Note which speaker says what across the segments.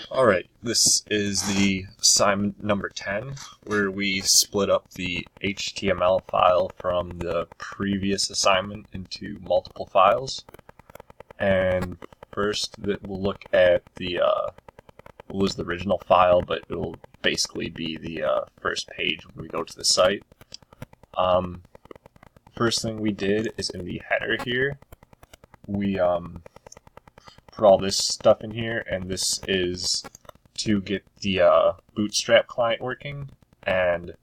Speaker 1: Alright, this is the assignment number 10, where we split up the HTML file from the previous assignment into multiple files. And first, we'll look at we'll use the original file, but it will basically be the first page when we go to the site. First thing we did is in the header here, we put all this stuff in here, and this is to get the Bootstrap client working. And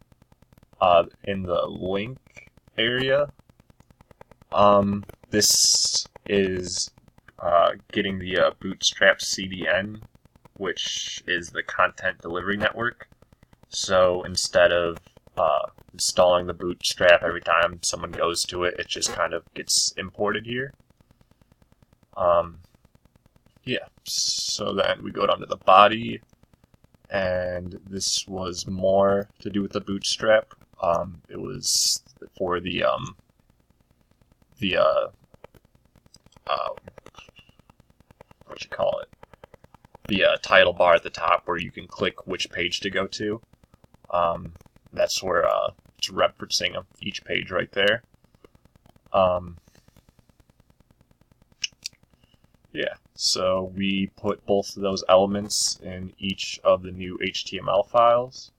Speaker 1: in the link area, this is getting the Bootstrap CDN, which is the content delivery network. So instead of installing the Bootstrap every time someone goes to it, it just kind of gets imported here. Yeah, so then we go down to the body, and this was more to do with the Bootstrap. It was for the what you call it? The title bar at the top where you can click which page to go to. That's where it's referencing each page right there. Yeah, so we put both of those elements in each of the new HTML files.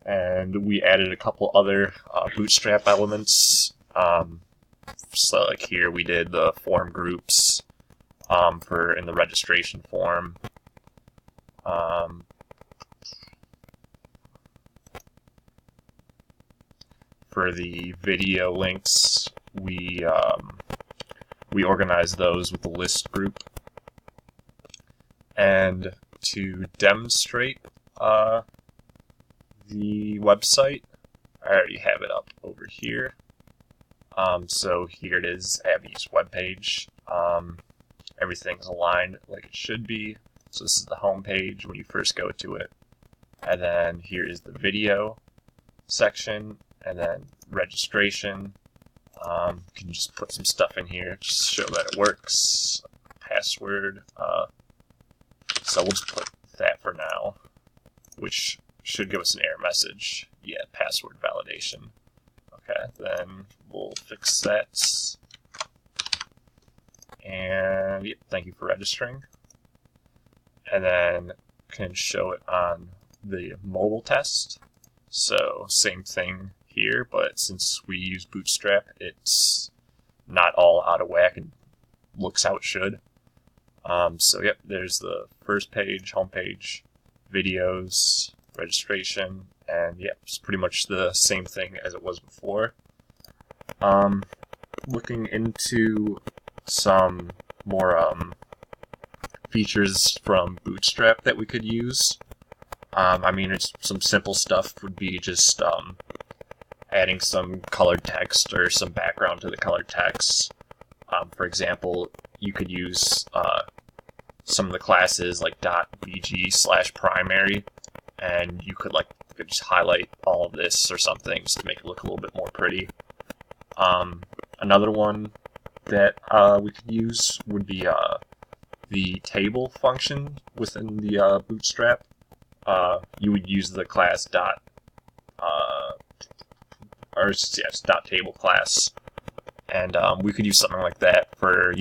Speaker 1: And we added a couple other Bootstrap elements. So like here we did the form groups for in the registration form. For the video links, we organize those with the list group. And to demonstrate the website, I already have it up over here. So here it is, Abby's webpage. Everything's aligned like it should be. So this is the home page when you first go to it. And then here is the video section, and then registration. You can just put some stuff in here, just show that it works. Password. So we'll just put that for now, which should give us an error message. Yeah, password validation. Okay, then we'll fix that. And yep, thank you for registering. And then can show it on the mobile test. So same thing here, but since we use Bootstrap, it's not all out of whack and looks how it should. So yep, there's the first page, home page, videos, registration, and yep, it's pretty much the same thing as it was before. Looking into some more features from Bootstrap that we could use. I mean, it's some simple stuff would be just adding some colored text or some background to the colored text. For example, you could use some of the classes like .bg/primary, and you could just highlight all of this or something just to make it look a little bit more pretty. Another one that we could use would be the table function within the Bootstrap. You would use the class .table class, and we could use something like that for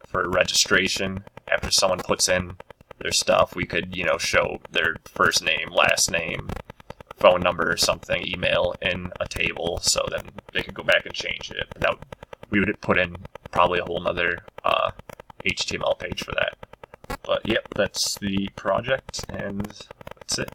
Speaker 1: for registration. After someone puts in their stuff, we could show their first name, last name, phone number, or something, email in a table, so then they could go back and change it. We would put in probably a whole nother HTML page for that. But yep, that's the project, and that's it.